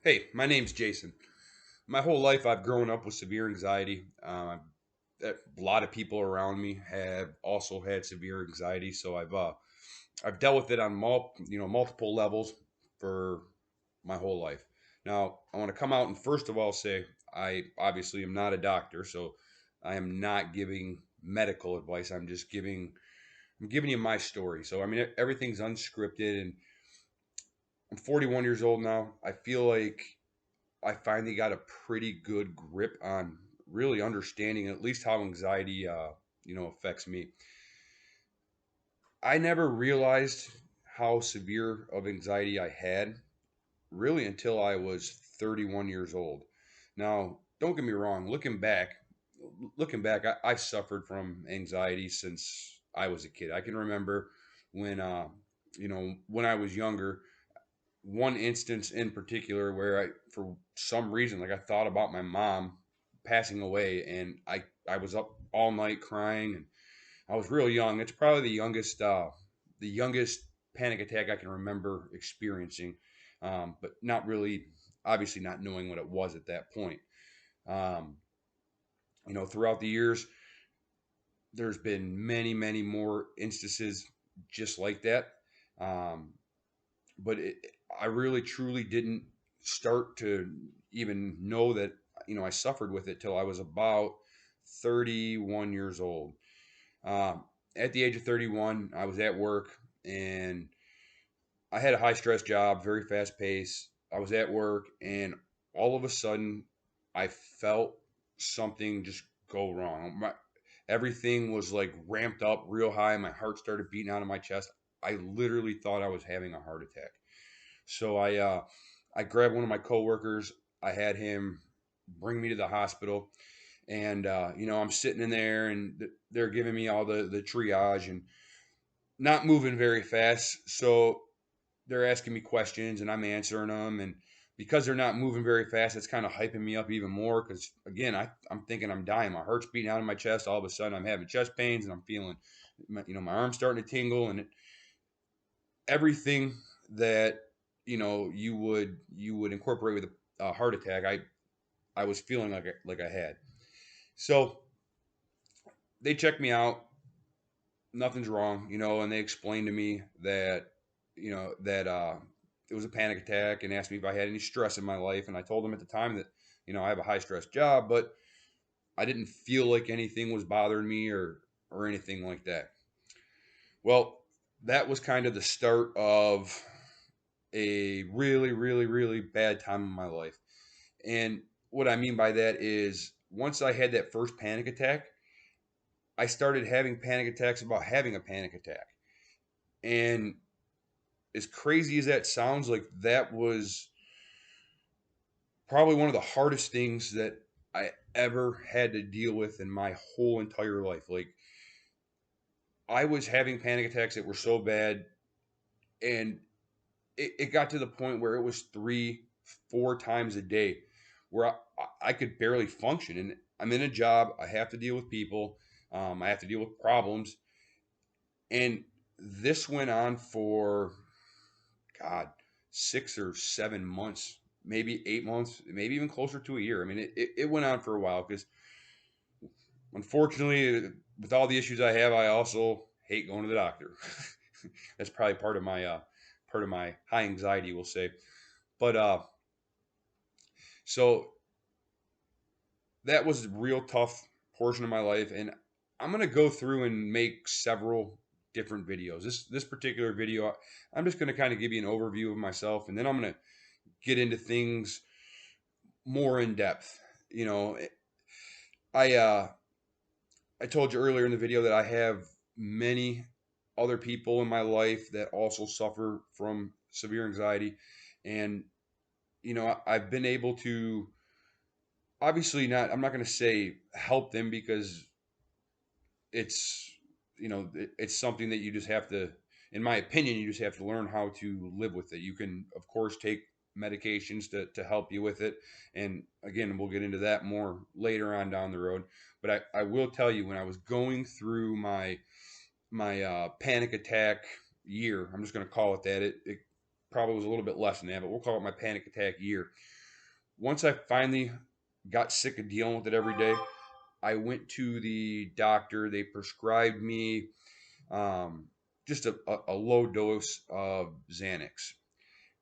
Hey, my name's Jason. My whole life, I've grown up with severe anxiety. A lot of people around me have also had severe anxiety, so I've dealt with it on multiple levels for my whole life. Now, I want to come out and first of all say I obviously am not a doctor, so I am not giving medical advice. I'm giving you my story. So I mean, everything's unscripted, and I'm 41 years old now. I feel like I finally got a pretty good grip on really understanding at least how anxiety, affects me. I never realized how severe of anxiety I had really until I was 31 years old. Now, don't get me wrong. Looking back, I suffered from anxiety since I was a kid. I can remember when, when I was younger, one instance in particular where for some reason, like I thought about my mom passing away, and I was up all night crying, and I was real young. It's probably the youngest panic attack I can remember experiencing, but not really, obviously not knowing what it was at that point. Um, throughout the years, there's been many, many more instances just like that. Um, but I really truly didn't start to even know that I suffered with it till I was about 31 years old. At the age of 31, I was at work and I had a high stress job, very fast pace. I was at work and all of a sudden I felt something just go wrong. Everything was like ramped up real high. My heart started beating out of my chest. I literally thought I was having a heart attack. So I grabbed one of my coworkers. I had him bring me to the hospital, and I'm sitting in there, and they're giving me all the triage and not moving very fast. So they're asking me questions, and I'm answering them, and because they're not moving very fast, it's kind of hyping me up even more. Because again, I'm thinking I'm dying. My heart's beating out of my chest. All of a sudden, I'm having chest pains, and I'm feeling, my arms starting to tingle, and everything that you would incorporate with a heart attack. I was feeling like I had. So they checked me out. Nothing's wrong, and they explained to me that it was a panic attack and asked me if I had any stress in my life. And I told them at the time that I have a high stress job, but I didn't feel like anything was bothering me or anything like that. Well, that was kind of the start of a really, really, really bad time in my life. And what I mean by that is once I had that first panic attack, I started having panic attacks about having a panic attack. And as crazy as that sounds, like that was probably one of the hardest things that I ever had to deal with in my whole entire life. Like I was having panic attacks that were so bad, and it got to the point where it was 3, 4 times a day where I could barely function. And I'm in a job, I have to deal with people, I have to deal with problems. And this went on for, God, 6 or 7 months, maybe 8 months, maybe even closer to a year. I mean, it went on for a while because unfortunately, with all the issues I have, I also hate going to the doctor. That's probably part of my high anxiety, we'll say. But so that was a real tough portion of my life, and I'm gonna go through and make several different videos. This particular video, I'm just gonna kind of give you an overview of myself, and then I'm gonna get into things more in depth. You know, I uh, I told you earlier in the video that I have many other people in my life that also suffer from severe anxiety, and I've been able to obviously not. I'm not going to say help them because it's it's something that you just have to, in my opinion, you just have to learn how to live with it. You can of course take medications to help you with it, and again we'll get into that more later on down the road. But I will tell you, when I was going through my panic attack year, I'm just going to call it that, it probably was a little bit less than that, but we'll call it my panic attack year. Once I finally got sick of dealing with it every day, I went to the doctor. They prescribed me um, just a low dose of Xanax.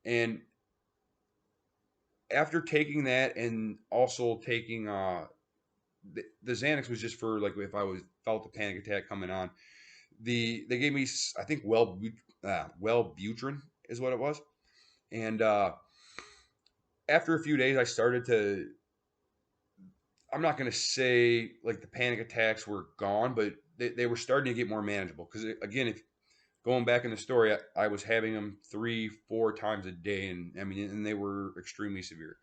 And after taking that and also taking the Xanax was just for like if I was felt a panic attack coming on. They gave me I think Wellbutrin is what it was. And after a few days, I started to. I'm not going to say like the panic attacks were gone, but they were starting to get more manageable. Because again, if going back in the story, I was having them 3, 4 times a day, and I mean, and they were extremely severe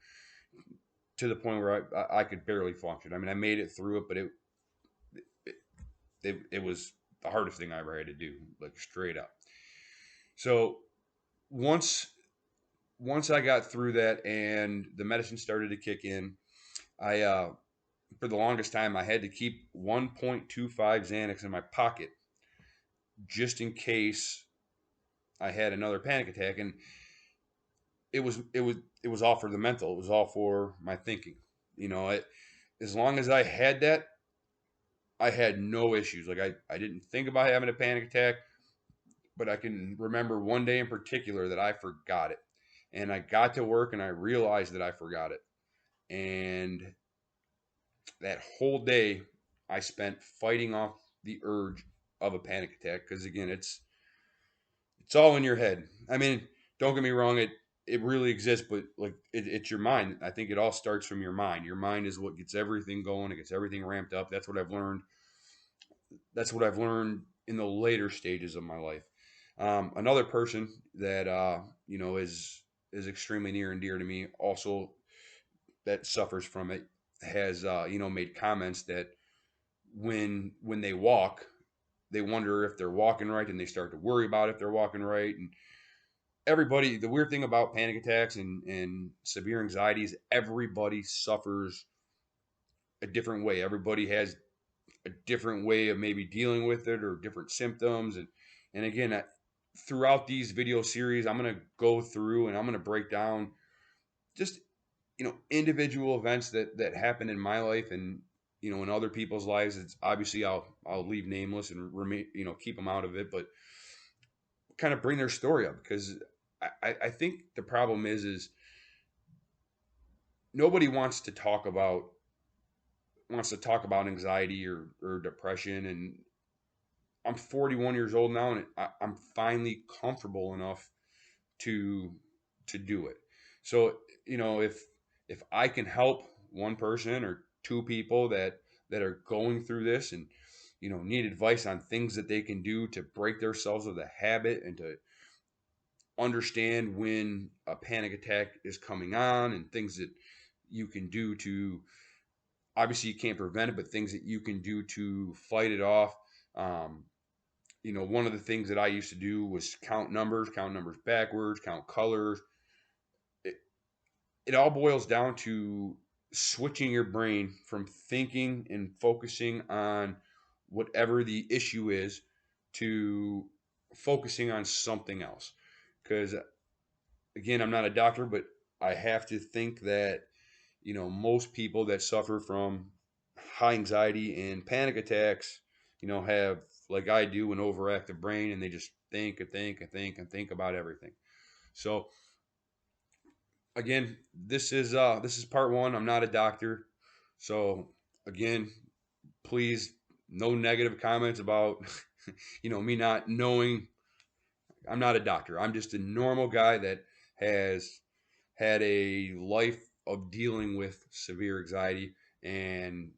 to the point where I could barely function. I mean, I made it through it, but it it was the hardest thing I ever had to do, like straight up. So once once I got through that and the medicine started to kick in, I for the longest time I had to keep 1.25 Xanax in my pocket just in case I had another panic attack. And it was all for the mental. It was all for my thinking. You know, as long as I had that, I had no issues. Like I didn't think about having a panic attack, but I can remember one day in particular that I forgot it. And I got to work and I realized that I forgot it. And that whole day I spent fighting off the urge of a panic attack because again, it's all in your head. I mean, don't get me wrong, it really exists, but like it's your mind. I think it all starts from your mind. Your mind is what gets everything going. It gets everything ramped up. That's what I've learned. That's what I've learned in the later stages of my life. Another person that you know is extremely near and dear to me, also that suffers from it, has you know made comments that when they walk, they wonder if they're walking right, and they start to worry about if they're walking right. And everybody, the weird thing about panic attacks and severe anxiety is everybody suffers a different way. Everybody has a different way of maybe dealing with it or different symptoms. And again, throughout these video series, I'm going to go through and I'm going to break down just you know individual events that happen in my life and you know in other people's lives. It's obviously I'll leave nameless and remain you know keep them out of it, but kind of bring their story up because I think the problem is nobody wants to talk about anxiety or depression. And I'm 41 years old now, and I'm finally comfortable enough to do it. So you know, if I can help one person or two people that are going through this and you know need advice on things that they can do to break themselves of the habit and to understand when a panic attack is coming on and things that you can do to obviously you can't prevent it, but things that you can do to fight it off. Um, you know, one of the things that I used to do was count numbers backwards, count colors. It, it all boils down to switching your brain from thinking and focusing on whatever the issue is to focusing on something else. Because again, I'm not a doctor, but I have to think that you know most people that suffer from high anxiety and panic attacks, you know, have like I do an overactive brain, and they just think and think and think and think about everything. So again, this is part one. I'm not a doctor, so again, please no negative comments about you know me not knowing. I'm not a doctor. I'm just a normal guy that has had a life of dealing with severe anxiety and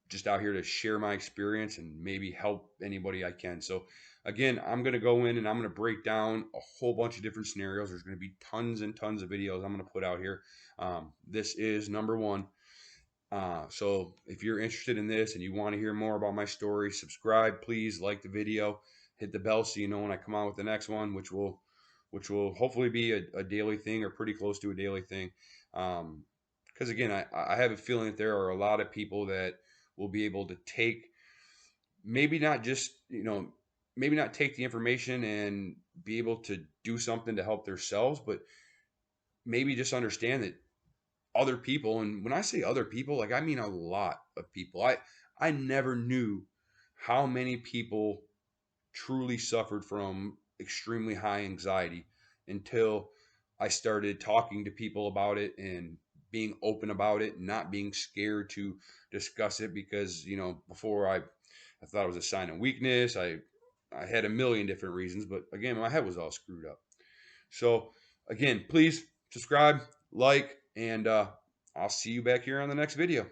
just out here to share my experience and maybe help anybody I can. So again, I'm going to go in and I'm going to break down a whole bunch of different scenarios. There's going to be tons and tons of videos I'm going to put out here. This is number one. So if you're interested in this and you want to hear more about my story, subscribe, please like the video, hit the bell so you know when I come out with the next one, which will hopefully be a daily thing or pretty close to a daily thing. Because again, I have a feeling that there are a lot of people that will be able to take maybe not just, you know, maybe not take the information and be able to do something to help themselves, but maybe just understand that other people, and when I say other people, like I mean a lot of people. I never knew how many people truly suffered from extremely high anxiety until I started talking to people about it and being open about it, and not being scared to discuss it because, before I thought it was a sign of weakness. I had a million different reasons, but again, my head was all screwed up. So again, please subscribe, like, and I'll see you back here on the next video.